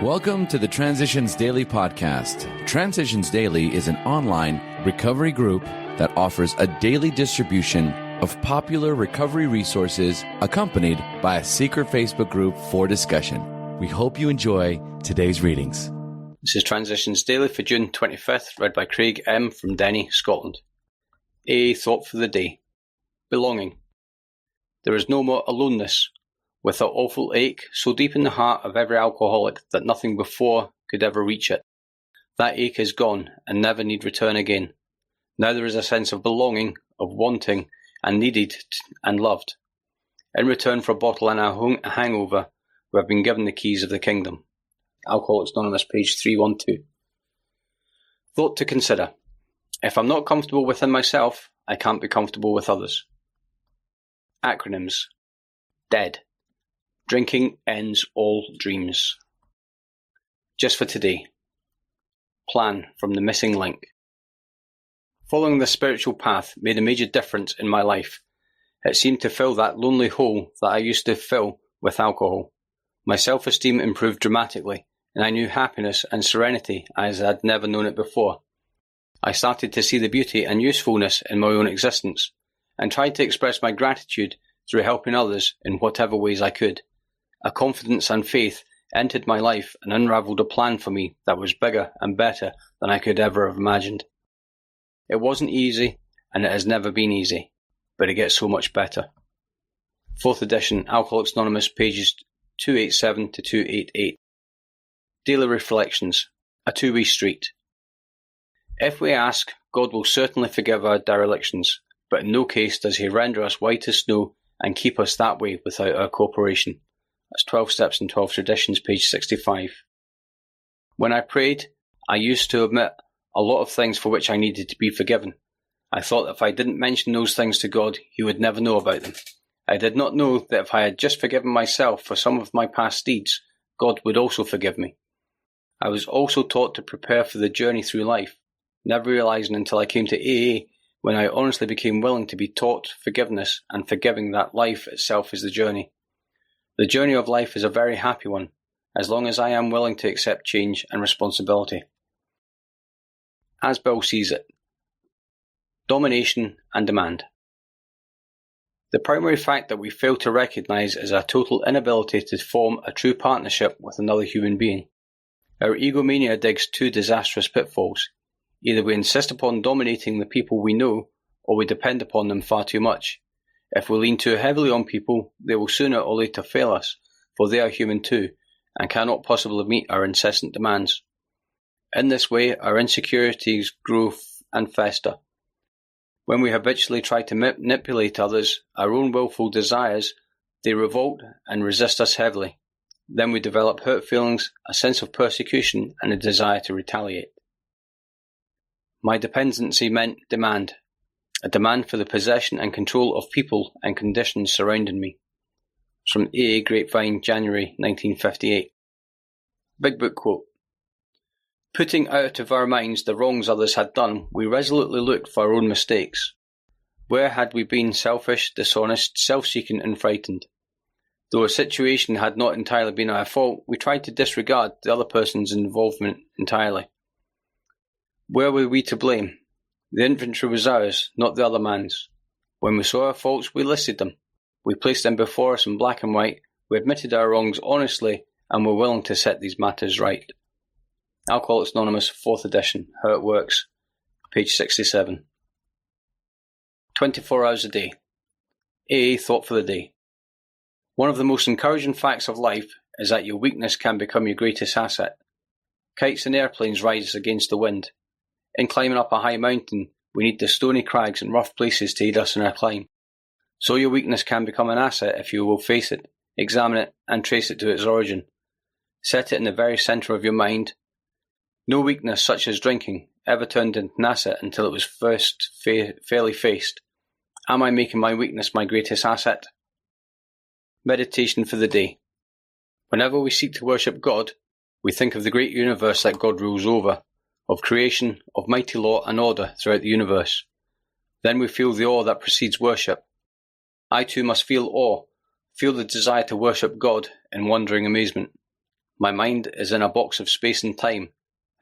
Welcome to the Transitions Daily podcast. Transitions Daily is an online recovery group that offers a daily distribution of popular recovery resources accompanied by a secret Facebook group for discussion. We hope you enjoy today's readings. This is Transitions Daily for June 25th, read by Craig M. from Denny, Scotland. A thought for the day. Belonging. There is no more aloneness, with that awful ache so deep in the heart of every alcoholic that nothing before could ever reach it. That ache is gone and never need return again. Now there is a sense of belonging, of wanting, and needed and loved. In return for a bottle and a hangover, we have been given the keys of the kingdom. Alcoholics Anonymous, page 312. Thought to consider. If I'm not comfortable within myself, I can't be comfortable with others. Acronyms. DEAD. Drinking ends all dreams. Just for today. Plan from the missing link. Following the spiritual path made a major difference in my life. It seemed to fill that lonely hole that I used to fill with alcohol. My self-esteem improved dramatically, and I knew happiness and serenity as I had never known it before. I started to see the beauty and usefulness in my own existence, and tried to express my gratitude through helping others in whatever ways I could. A confidence and faith entered my life and unravelled a plan for me that was bigger and better than I could ever have imagined. It wasn't easy, and it has never been easy, but it gets so much better. 4th edition, Alcoholics Anonymous, pages 287 to 288. Daily Reflections, a two-way street. If we ask, God will certainly forgive our derelictions, but in no case does he render us white as snow and keep us that way without our cooperation. That's 12 Steps and 12 Traditions, page 65. When I prayed, I used to admit a lot of things for which I needed to be forgiven. I thought if I didn't mention those things to God, he would never know about them. I did not know that if I had just forgiven myself for some of my past deeds, God would also forgive me. I was also taught to prepare for the journey through life, never realizing until I came to AA when I honestly became willing to be taught forgiveness and forgiving that life itself is the journey. The journey of life is a very happy one, as long as I am willing to accept change and responsibility. As Bill sees it. Domination and demand. The primary fact that we fail to recognize is our total inability to form a true partnership with another human being. Our egomania digs two disastrous pitfalls. Either we insist upon dominating the people we know, or we depend upon them far too much. If we lean too heavily on people, they will sooner or later fail us, for they are human too, and cannot possibly meet our incessant demands. In this way, our insecurities grow and fester. When we habitually try to manipulate others, our own willful desires, they revolt and resist us heavily. Then we develop hurt feelings, a sense of persecution, and a desire to retaliate. My dependency meant demand. A demand for the possession and control of people and conditions surrounding me. It's from AA Grapevine, January 1958. Big Book quote. Putting out of our minds the wrongs others had done, we resolutely looked for our own mistakes. Where had we been selfish, dishonest, self-seeking and frightened? Though a situation had not entirely been our fault, we tried to disregard the other person's involvement entirely. Where were we to blame? The inventory was ours, not the other man's. When we saw our faults, we listed them. We placed them before us in black and white. We admitted our wrongs honestly and were willing to set these matters right. Alcoholics Anonymous, 4th edition, How It Works, page 67. 24 hours a day. AA thought for the day. One of the most encouraging facts of life is that your weakness can become your greatest asset. Kites and airplanes rise against the wind. In climbing up a high mountain, we need the stony crags and rough places to aid us in our climb. So your weakness can become an asset if you will face it, examine it, and trace it to its origin. Set it in the very centre of your mind. No weakness such as drinking ever turned into an asset until it was first fairly faced. Am I making my weakness my greatest asset? Meditation for the day. Whenever we seek to worship God, we think of the great universe that God rules over, of creation, of mighty law and order throughout the universe. Then we feel the awe that precedes worship. I too must feel awe, feel the desire to worship God in wondering amazement. My mind is in a box of space and time,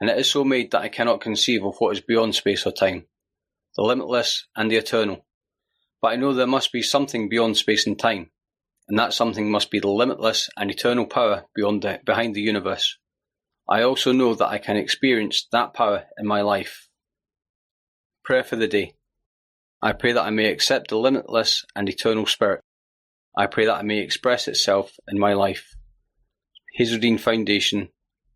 and it is so made that I cannot conceive of what is beyond space or time, the limitless and the eternal. But I know there must be something beyond space and time, and that something must be the limitless and eternal power behind the universe. I also know that I can experience that power in my life. Prayer for the day. I pray that I may accept the limitless and eternal spirit. I pray that it may express itself in my life. Hazeldean Foundation,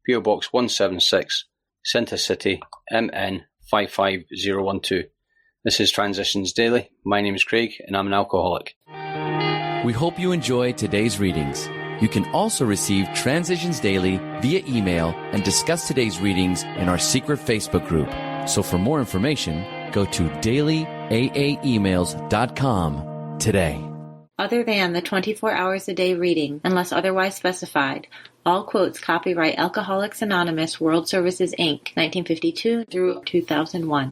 PO Box 176, Centre City, MN 55012. This is Transitions Daily. My name is Craig and I'm an alcoholic. We hope you enjoyed today's readings. You can also receive Transitions Daily via email and discuss today's readings in our secret Facebook group. So for more information, go to dailyaaemails.com today. Other than the 24 hours a day reading, unless otherwise specified, all quotes copyright Alcoholics Anonymous World Services, Inc., 1952 through 2001.